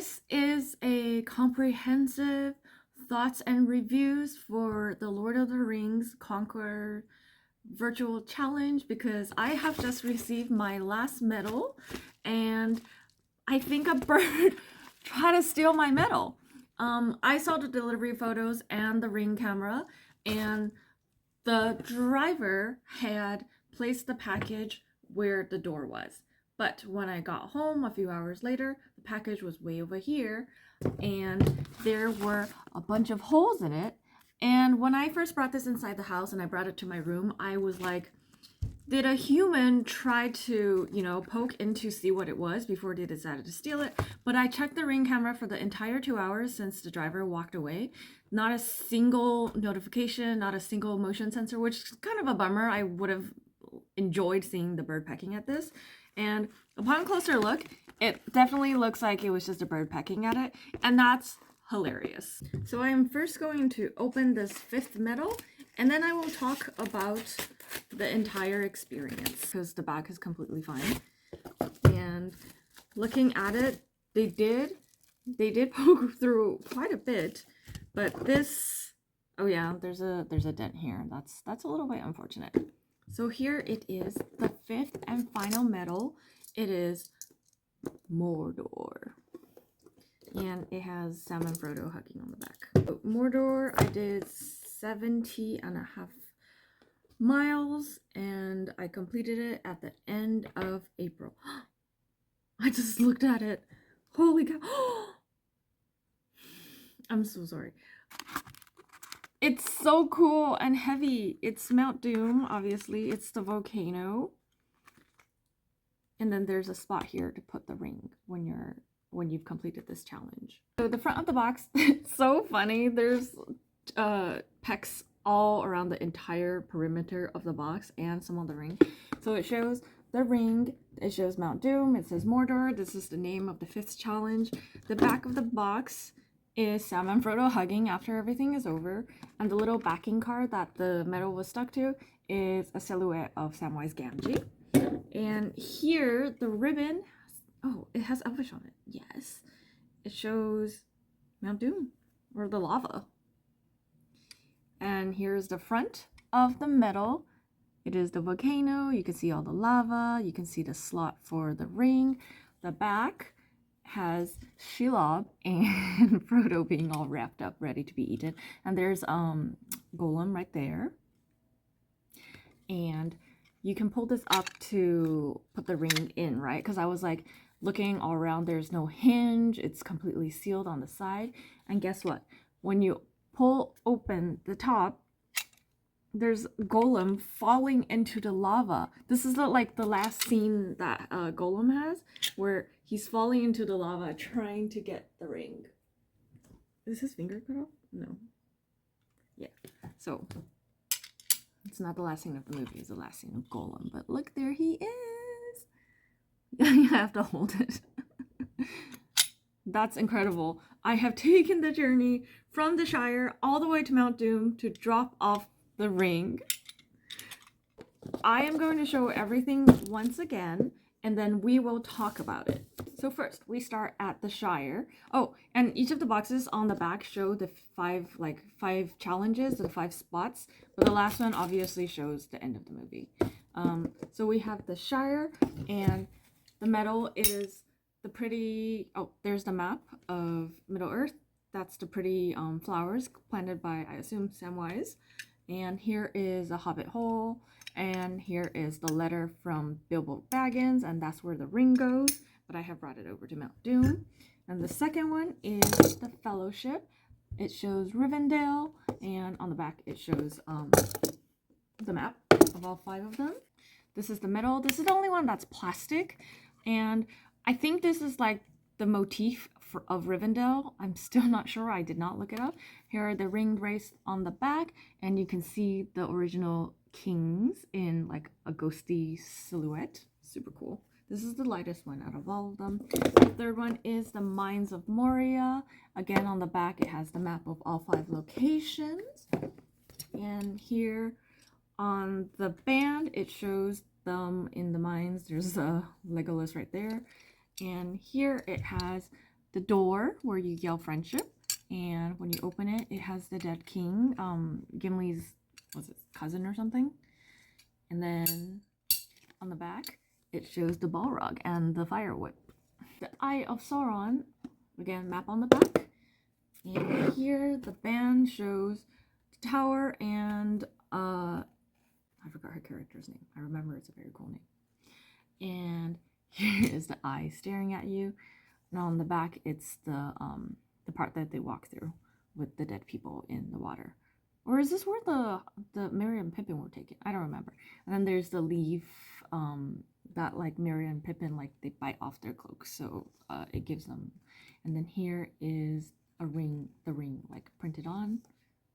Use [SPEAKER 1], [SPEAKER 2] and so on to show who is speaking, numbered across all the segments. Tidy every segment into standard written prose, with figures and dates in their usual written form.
[SPEAKER 1] This is a comprehensive thoughts and reviews for the Lord of the Rings Conqueror virtual challenge because I have just received my last medal and I think a bird tried to steal my medal. I saw the delivery photos and the ring camera, and the driver had placed the package where the door was. But when I got home a few hours later, the package was way over here and there were a bunch of holes in it. And when I first brought this inside the house and I brought it to my room, I was like, did a human try to, poke in to see what it was before they decided to steal it? But I checked the ring camera for the entire 2 hours since the driver walked away. Not a single notification, not a single motion sensor, which is kind of a bummer. I would have enjoyed seeing the bird pecking at this. And upon closer look, it definitely looks like it was just a bird pecking at it. And that's hilarious. So I am first going to open this 5th medal, and then I will talk about the entire experience because the back is completely fine. And looking at it, they did poke through quite a bit, but this, oh yeah, there's a dent here. That's a little bit unfortunate. So here it is, the 5th and final medal. It is Mordor. And it has Sam and Frodo hugging on the back. So Mordor, I did 70.5 miles and I completed it at the end of April. I just looked at it. Holy cow. I'm so sorry. It's so cool and heavy. It's Mount Doom, obviously. It's the volcano. And then there's a spot here to put the ring when you've completed this challenge. So the front of the box, it's so funny. There's pecks all around the entire perimeter of the box and some on the ring. So it shows the ring, it shows Mount Doom, it says Mordor. This is the name of the 5th challenge. The back of the box is Sam and Frodo hugging after everything is over, and the little backing card that the medal was stuck to is a silhouette of Samwise Gamgee. And here the ribbon, oh, it has Elvish on it. Yes, it shows Mount Doom or the lava. And here's the front of the medal. It is the volcano. You can see all the lava. You can see the slot for the ring. The back has Shelob and Frodo being all wrapped up, ready to be eaten. And there's Golem right there. And you can pull this up to put the ring in, right? Because I was like looking all around. There's no hinge. It's completely sealed on the side. And guess what? When you pull open the top, there's Golem falling into the lava. This is the last scene that Golem has, where he's falling into the lava trying to get the ring. Is his finger cut off? No. Yeah. So it's not the last scene of the movie. It's the last scene of Golem. But look, there he is. You have to hold it. That's incredible. I have taken the journey from the Shire all the way to Mount Doom to drop off the ring. I am going to show everything once again, and then we will talk about it. So first, we start at the Shire. Oh, and each of the boxes on the back show the five challenges, the 5 spots, but the last one obviously shows the end of the movie. So we have the Shire, and the medal is the pretty, oh, there's the map of Middle-earth. That's the pretty flowers planted by, I assume, Samwise. And here is a hobbit hole, and here is the letter from Bilbo Baggins, and that's where the ring goes, but I have brought it over to Mount Doom. And the second one is the Fellowship. It shows Rivendell, and on the back it shows the map of all 5 of them. This is the medal. This is the only one that's plastic, and I think this is like the motif of Rivendell. I'm still not sure. I did not look it up. Here are the ring race on the back, and you can see the original kings in like a ghosty silhouette. Super cool. This is the lightest one out of all of them. The third one is the Mines of Moria. Again, on the back, it has the map of all 5 locations. And here on the band, it shows them in the mines. There's a Legolas right there. And here it has the door where you yell friendship, and when you open it, it has the dead king, Gimli's, was it cousin or something? And then on the back, it shows the Balrog and the fire whip. The Eye of Sauron, again, map on the back. And here the band shows the tower and I forgot her character's name. I remember it's a very cool name. And here is the eye staring at you. And on the back, it's the part that they walk through with the dead people in the water. Or is this where the Merry and Pippin were taken? I don't remember. And then there's the leaf that like Merry and Pippin, like they bite off their cloaks, so it gives them. And then here is a ring, the ring like printed on.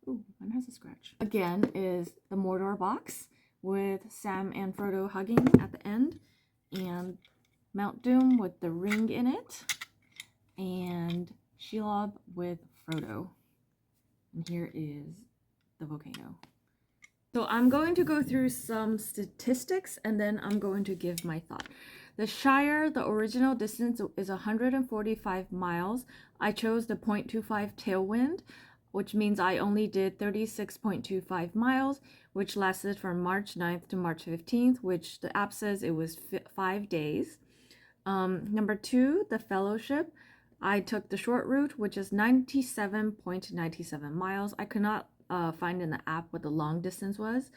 [SPEAKER 1] Ooh, mine has a scratch. Again is the Mordor box with Sam and Frodo hugging at the end, and Mount Doom with the ring in it, and Shelob with Frodo. And here is the volcano. So I'm going to go through some statistics and then I'm going to give my thought. The Shire, the original distance is 145 miles. I chose the 0.25 Tailwind, which means I only did 36.25 miles, which lasted from March 9th to March 15th, which the app says it was 5 days. Number 2, the Fellowship. I took the short route, which is 97.97 miles. I could not find in the app what the long distance was.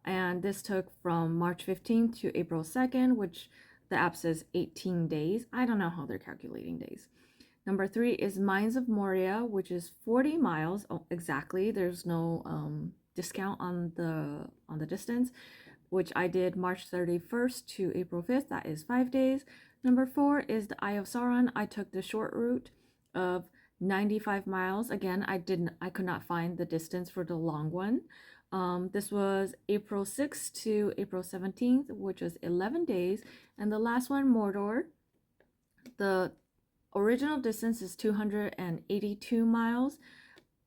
[SPEAKER 1] And this took from March 15th to April 2nd, which the app says 18 days. I don't know how they're calculating days. Number 3 is Mines of Moria, which is 40 miles exactly. There's no discount on the distance, which I did March 31st to April 5th. That is 5 days. Number 4 is the Eye of Sauron. I took the short route of 95 miles. Again, I could not find the distance for the long one. This was April 6th to April 17th, which was 11 days. And the last one, Mordor. The original distance is 282 miles,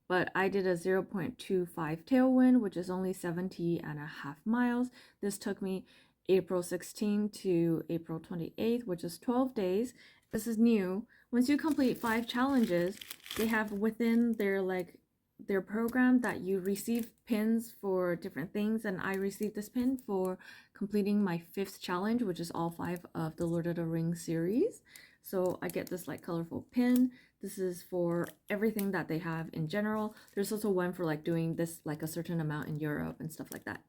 [SPEAKER 1] but I did a 0.25 Tailwind, which is only 70.5 miles. This took me April 16th to April 28th, which is 12 days. This is new. Once you complete 5 challenges, they have within their program that you receive pins for different things, and I received this pin for completing my 5th challenge, which is all 5 of the Lord of the Rings series. So I get this like colorful pin. This is for everything that they have in general. There's also one for like doing this like a certain amount in Europe and stuff like that.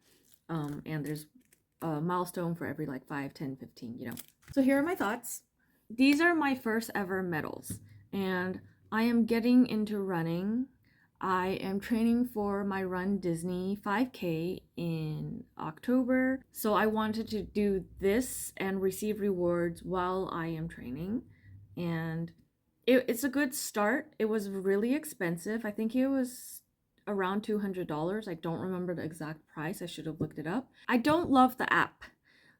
[SPEAKER 1] And there's a milestone for every like 5, 10, 15, you know. So here are my thoughts. These are my first ever medals, and I am getting into running. I am training for my Run Disney 5K in October. So I wanted to do this and receive rewards while I am training. And it's a good start. It was really expensive. I think it was around $200. I don't remember the exact price. I should have looked it up. I don't love the app.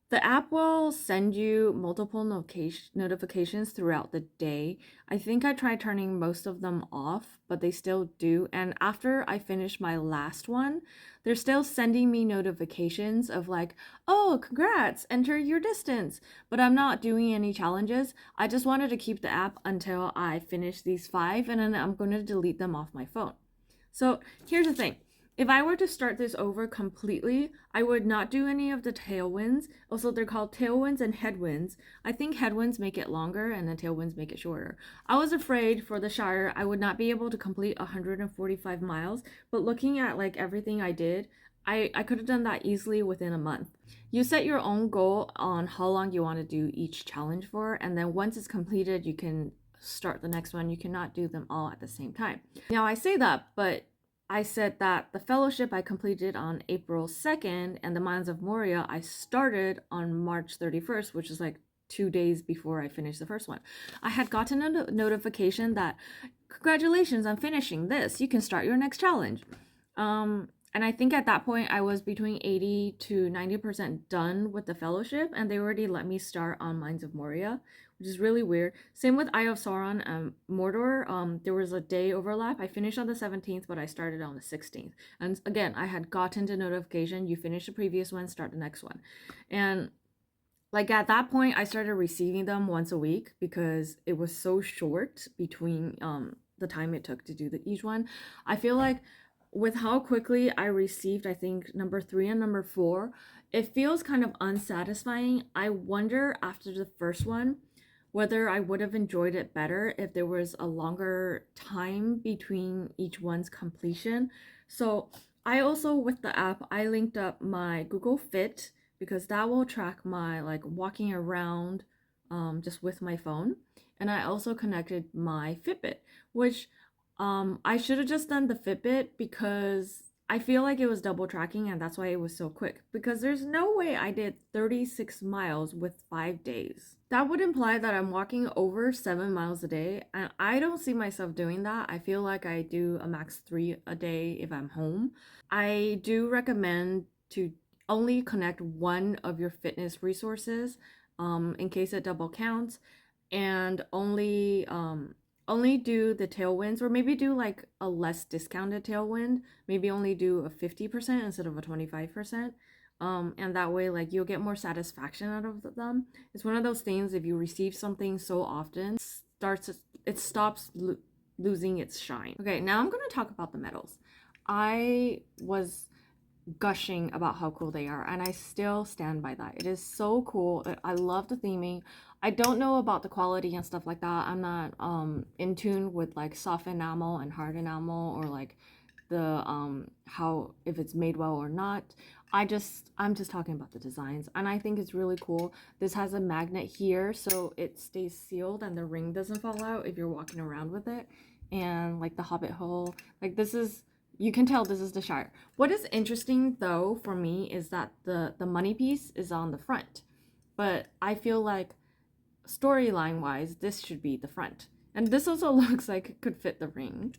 [SPEAKER 1] The app will send you multiple notifications throughout the day. I think I tried turning most of them off, but they still do. And after I finish my last one, they're still sending me notifications of like, oh, congrats, enter your distance. But I'm not doing any challenges. I just wanted to keep the app until I finish these 5, and then I'm going to delete them off my phone. So here's the thing. If I were to start this over completely, I would not do any of the tailwinds. Also, they're called tailwinds and headwinds. I think headwinds make it longer and the tailwinds make it shorter. I was afraid for the Shire I would not be able to complete 145 miles, but looking at like everything I did, I could have done that easily within a month. You set your own goal on how long you want to do each challenge for, and then once it's completed, you can start the next one. You cannot do them all at the same time. Now, I say that, but I said that the Fellowship I completed on April 2nd, and the Mines of Moria I started on March 31st, which is like 2 days before I finished the first one. I had gotten a notification that, congratulations on finishing this, you can start your next challenge. And I think at that point I was between 80 to 90% done with the Fellowship, and they already let me start on Mines of Moria, which is really weird. Same with Eye of Sauron and Mordor. There was a day overlap. I finished on the 17th, but I started on the 16th. And again, I had gotten the notification, you finished the previous one, start the next one. And Like at that point, I started receiving them once a week because it was so short between the time it took to do each one. I feel like with how quickly I received, I think number 3 and number 4, it feels kind of unsatisfying. I wonder after the first one whether I would have enjoyed it better if there was a longer time between each one's completion. So I also, with the app, I linked up my Google Fit because that will track my like walking around just with my phone. And I also connected my Fitbit, which I should have just done the Fitbit because I feel like it was double tracking and that's why it was so quick. Because there's no way I did 36 miles with 5 days. That would imply that I'm walking over 7 miles a day, and I don't see myself doing that. I feel like I do a max 3 a day if I'm home. I do recommend to only connect one of your fitness resources in case it double counts, and only do the tailwinds, or maybe do like a less discounted tailwind, maybe only do a 50% instead of a 25%. And that way like you'll get more satisfaction out of them. It's one of those things, if you receive something so often, it stops losing its shine. Okay, now I'm going to talk about the medals. I was gushing about how cool they are, and I still stand by that. It is so cool. I love the theming. I don't know about the quality and stuff like that. I'm not in tune with like soft enamel and hard enamel, or like the how, if it's made well or not. I'm just talking about the designs, and I think it's really cool. This has a magnet here so it stays sealed and the ring doesn't fall out if you're walking around with it. And like the hobbit hole, like this is, you can tell this is the Shire. What is interesting though for me is that the money piece is on the front, but I feel like storyline wise this should be the front, and this also looks like it could fit the ring.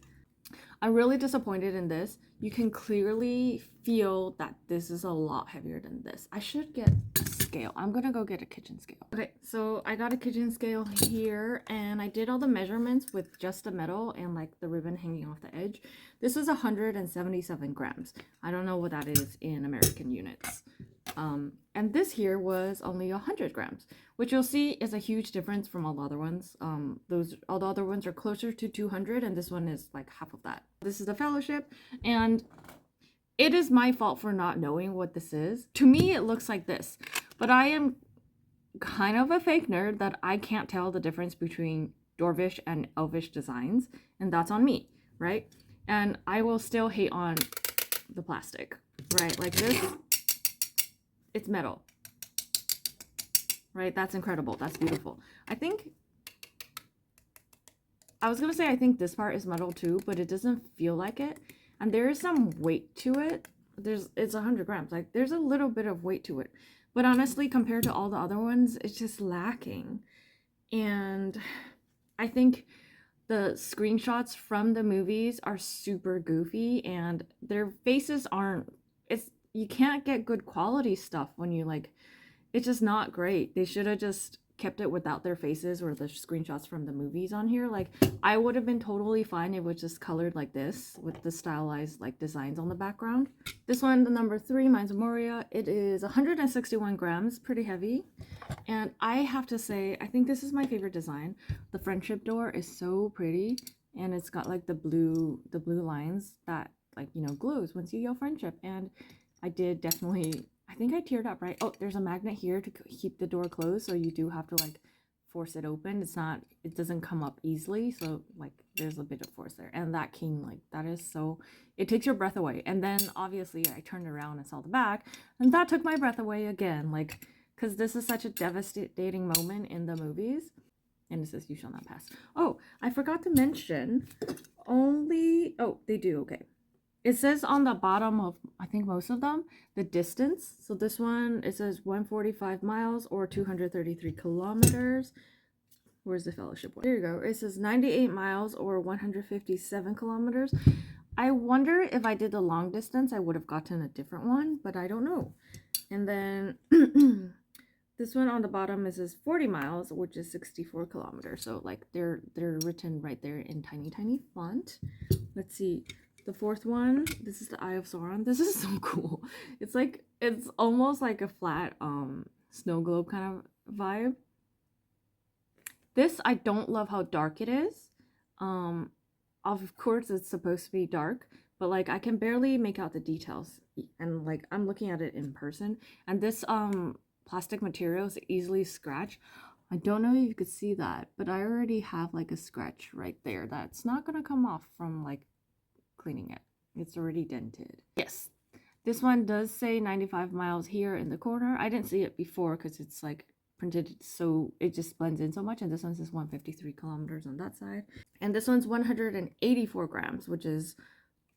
[SPEAKER 1] I'm really disappointed in this. You can clearly feel that this is a lot heavier than this. I should get a scale. I'm gonna go get a kitchen scale. Okay, so I got a kitchen scale here, and I did all the measurements with just the metal and like the ribbon hanging off the edge. This is 177 grams. I don't know what that is in American units. And this here was only 100 grams, which you'll see is a huge difference from all the other ones. All the other ones are closer to 200, and this one is like half of that. This is the Fellowship, and it is my fault for not knowing what this is. To me, it looks like this, but I am kind of a fake nerd that I can't tell the difference between Dwarvish and Elvish designs, and that's on me, right? And I will still hate on the plastic, right? Like this, it's metal, right? That's incredible. That's beautiful. I think this part is metal too, but it doesn't feel like it. And there is some weight to it. It's 100 grams. Like there's a little bit of weight to it. But honestly, compared to all the other ones, it's just lacking. And I think the screenshots from the movies are super goofy, and their faces aren't, you can't get good quality stuff when you like, it's just not great. They should have just kept it without their faces or the screenshots from the movies on here. Like I would have been totally fine if it was just colored like this with the stylized like designs on the background. This one, the number 3, mine's Moria. It is 161 grams, pretty heavy. And I have to say, I think this is my favorite design. The friendship door is so pretty, and it's got like the blue lines that like, you know, glows once you yell friendship. And I did definitely, I think I teared up, right? Oh, there's a magnet here to keep the door closed, so you do have to like force it open. It doesn't come up easily, so like there's a bit of force there. And that king, like that is so, it takes your breath away. And then obviously I turned around and saw the back, and that took my breath away again, like because this is such a devastating moment in the movies. And it says you shall not pass. Oh, I forgot to mention, they do, okay. It says on the bottom of, I think most of them, the distance. So this one, it says 145 miles or 233 kilometers. Where's the Fellowship one? There you go. It says 98 miles or 157 kilometers. I wonder if I did the long distance, I would have gotten a different one, but I don't know. And then this one on the bottom, it says 40 miles, which is 64 kilometers. So like they're written right there in tiny font. Let's see. The fourth one, this is the Eye of Sauron. This is so cool. It's like, it's almost like a flat snow globe kind of vibe. This, I don't love how dark it is. Of course it's supposed to be dark, but like I can barely make out the details, and like I'm looking at it in person, and this plastic material is easily scratched. I don't know if you could see that, but I already have like a scratch right there that's not gonna come off from like cleaning it. It's already dented. Yes, this one does say 95 miles here in the corner. I didn't see it before because it's like printed so it just blends in so much, and this one says 153 kilometers on that side, and this one's 184 grams, which is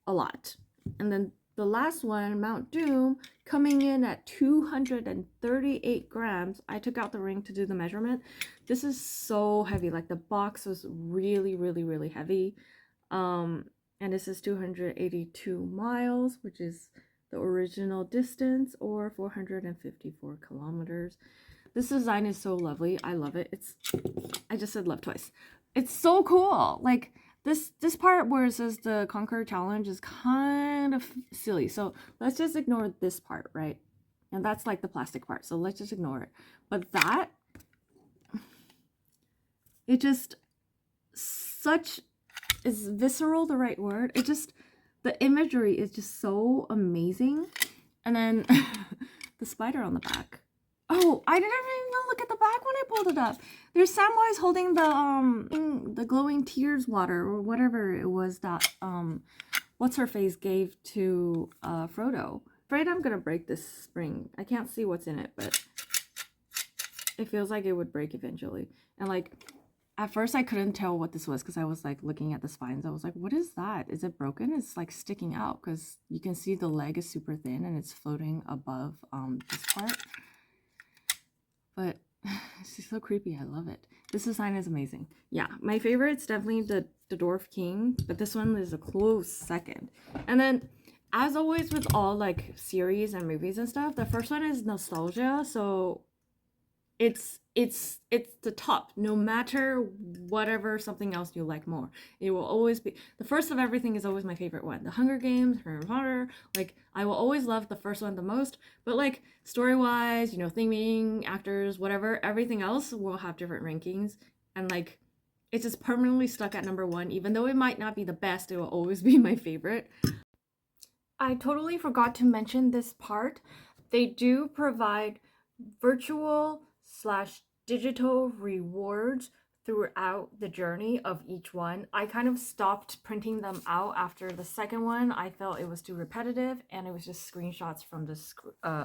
[SPEAKER 1] a lot. And then the last one, Mount Doom, coming in at 238 grams. I took out the ring to do the measurement. This is so heavy. Like the box was really, really, really heavy. And this is 282 miles, which is the original distance, or 454 kilometers. This design is so lovely. I love it. I just said love twice. It's so cool. Like this part where it says the Conqueror challenge is kind of silly. So let's just ignore this part, right? And that's like the plastic part. So let's just ignore it. But that, it just, such, is visceral the right word? It just, the imagery is just so amazing. And then the spider on the back. Oh, I didn't even look at the back when I pulled it up. There's Samwise holding the glowing tears water, or whatever it was that what's her face gave to Frodo. Afraid I'm gonna break this spring. I can't see what's in it, but it feels like it would break eventually. And like at first I couldn't tell what this was because I was like looking at the spines. I was like, what is that? Is it broken? It's like sticking out because you can see the leg is super thin and it's floating above this part. But it's so creepy. I love it. This design is amazing. Yeah, my favorite's definitely the Dwarf King, but this one is a close second. And then, as always with all like series and movies and stuff, the first one is nostalgia. So it's the top, no matter whatever something else you like more. It will always be the first of everything. Is always my favorite one. The Hunger Games, Harry Potter, like I will always love the first one the most, but like story wise, you know, theming, actors, whatever, everything else will have different rankings, and like it's just permanently stuck at number one. Even though it might not be the best, it will always be my favorite. I totally forgot to mention this part. They do provide virtual / digital rewards throughout the journey of each one. I kind of stopped printing them out after the second one. I felt it was too repetitive and it was just screenshots from this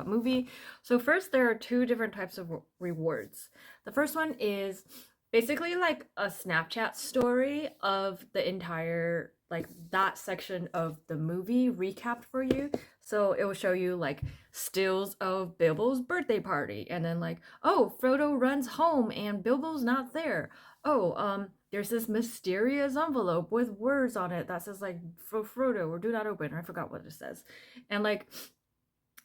[SPEAKER 1] movie. So first, there are two different types of rewards. The first one is basically like a Snapchat story of the entire, like that section of the movie recapped for you. So it will show you like stills of Bilbo's birthday party, and then like, oh, Frodo runs home and Bilbo's not there. Oh, there's this mysterious envelope with words on it that says like for Frodo, or do not open. I forgot what it says. And like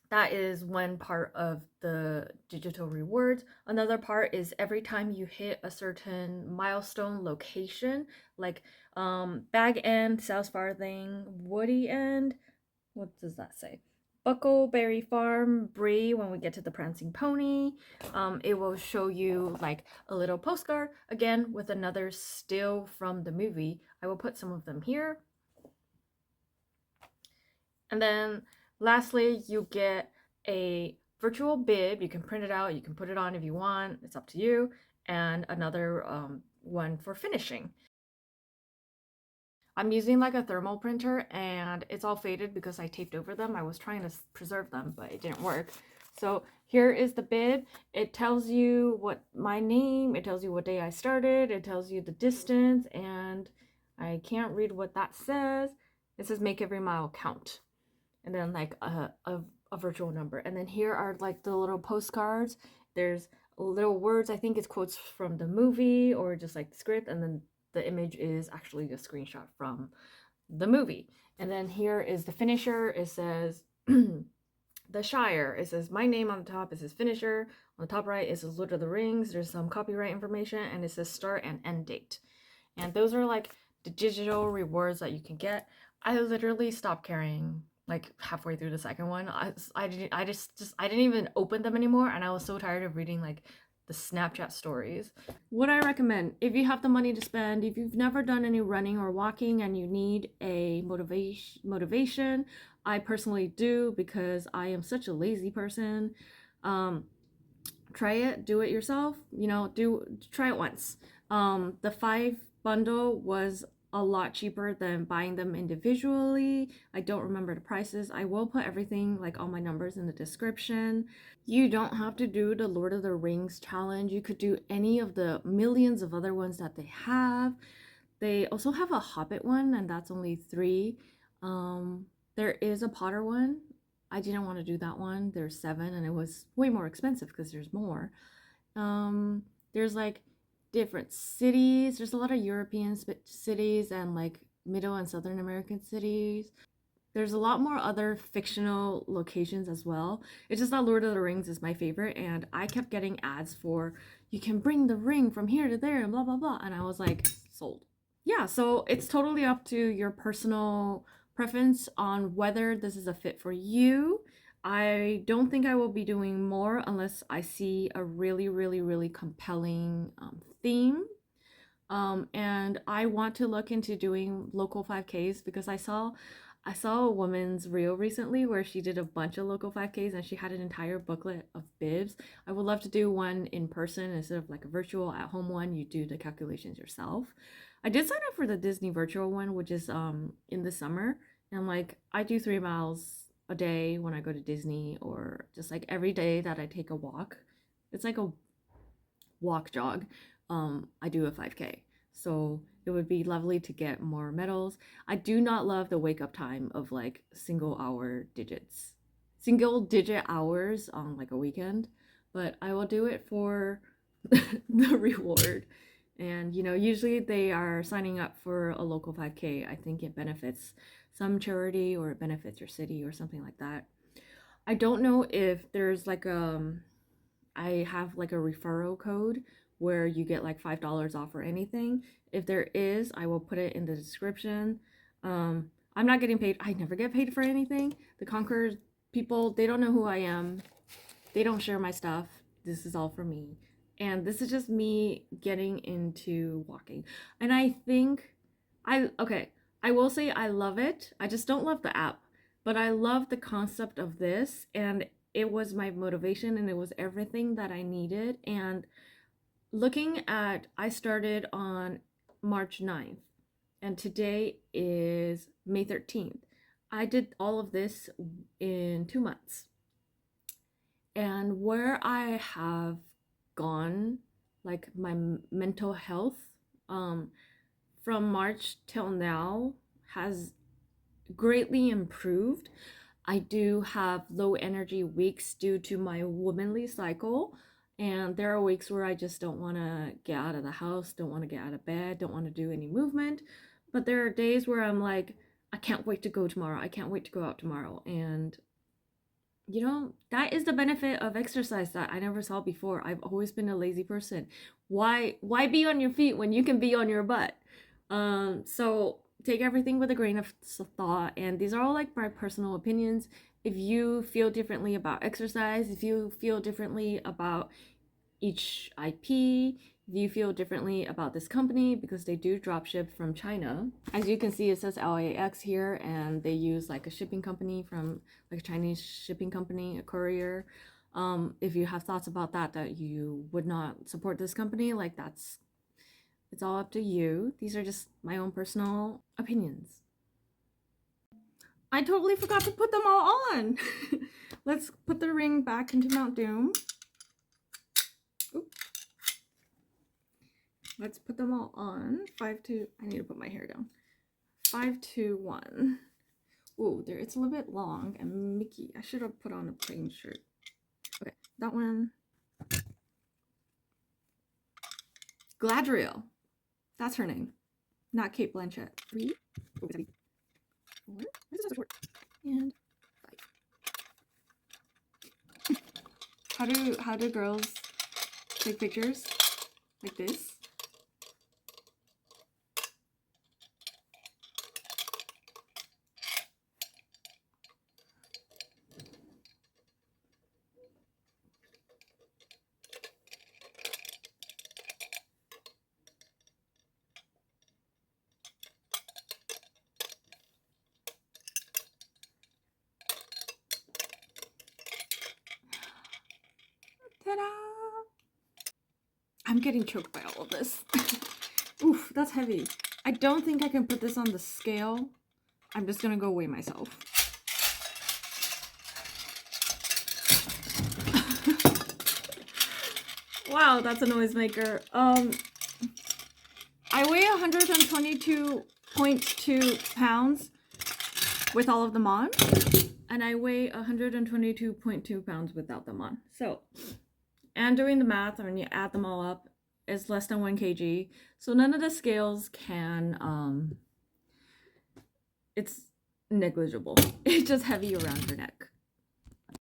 [SPEAKER 1] that is one part of the digital rewards. Another part is every time you hit a certain milestone location, like Bag End, South Farthing, Woody End. What does that say? Buckleberry Farm, Bree, when we get to the Prancing Pony. It will show you like a little postcard, again, with another still from the movie. I will put some of them here. And then lastly, you get a virtual bib. You can print it out, you can put it on if you want, it's up to you. And another one for finishing. I'm using like a thermal printer and it's all faded because I taped over them. I was trying to preserve them, but it didn't work. So here is the bib. It tells you what my name, it tells you what day I started, it tells you the distance, and I can't read what that says. It says make every mile count. And then like a virtual number. And then here are like the little postcards. There's little words. I think it's quotes from the movie or just like the script, and then the image is actually a screenshot from the movie. And then here is the finisher. It says the Shire. It says my name on the top. It says finisher. On the top right, it says Lord of the Rings. There's some copyright information, and it says start and end date. And those are like the digital rewards that you can get. I literally stopped carrying like halfway through the second one. I didn't even open them anymore, and I was so tired of reading like the Snapchat stories. What I recommend, if you have the money to spend, if you've never done any running or walking and you need a motivation, I personally do, because I am such a lazy person. Try it, do it yourself, try it once. The 5 bundle was a lot cheaper than buying them individually. I don't remember the prices. I will put everything, like all my numbers, in the description. You don't have to do the Lord of the Rings challenge. You could do any of the millions of other ones that they have. They also have a Hobbit one, and that's only 3. There is a Potter one. I didn't want to do that one. There's 7, and it was way more expensive because there's more. There's like different cities. There's a lot of European cities and like Middle and Southern American cities. There's a lot more other fictional locations as well. It's just that Lord of the Rings is my favorite, and I kept getting ads for, you can bring the ring from here to there and blah blah blah, and I was like, sold. Yeah, so it's totally up to your personal preference on whether this is a fit for you. I don't think I will be doing more unless I see a really, really, really compelling theme. And I want to look into doing local 5Ks, because I saw a woman's reel recently where she did a bunch of local 5Ks and she had an entire booklet of bibs. I would love to do one in person instead of like a virtual at home one. You do the calculations yourself. I did sign up for the Disney virtual one, which is in the summer, and like I do 3 miles a day when I go to Disney, or just like every day that I take a walk. It's like a walk jog. I do a 5K. So it would be lovely to get more medals. I do not love the wake up time of like single digit hours on like a weekend, but I will do it for the reward. And usually they are signing up for a local 5K. I think it benefits some charity, or it benefits your city or something like that. I don't know if there's like I have like a referral code where you get like $5 off or anything. If there is, I will put it in the description. I'm not getting paid. I never get paid for anything. The Conqueror people, they don't know who I am. They don't share my stuff. This is all for me. And this is just me getting into walking. And I think I will say I love it. I just don't love the app. But I love the concept of this, and it was my motivation, and it was everything that I needed. And I started on March 9th, and today is May 13th. I did all of this in 2 months. And where I have gone, like my mental health, from March till now has greatly improved. I do have low energy weeks due to my womanly cycle, and there are weeks where I just don't want to get out of the house, don't want to get out of bed, don't want to do any movement. But there are days where I'm like, I can't wait to go tomorrow. I can't wait to go out tomorrow. And that is the benefit of exercise that I never saw before. I've always been a lazy person. Why be on your feet when you can be on your butt? So take everything with a grain of thought, and these are all like my personal opinions. If you feel differently about exercise, if you feel differently about each IP, if you feel differently about this company, because they do drop ship from China. As you can see, it says LAX here, and they use like a shipping company from like a Chinese shipping company, a courier. If you have thoughts about that you would not support this company, like it's all up to you. These are just my own personal opinions. I totally forgot to put them all on. Let's put the ring back into Mount Doom. Oops. Let's put them all on. 5, 2, I need to put my hair down. 5, 2, 1. Ooh, there, it's a little bit long and Mickey. I should have put on a plain shirt. Okay, that one. Gladriel. That's her name. Not Kate Blanchett. 3. Oh, 4. This is short. And 5. How do girls take pictures? Like this? I'm getting choked by all of this. Oof, that's heavy. I don't think I can put this on the scale. I'm just gonna go weigh myself. Wow, that's a noisemaker. I weigh 122.2 pounds with all of them on, and I weigh 122.2 pounds without them on. So, and doing the math, when you add them all up, is less than 1 kg. So none of the scales can, it's negligible. It's just heavy around your neck.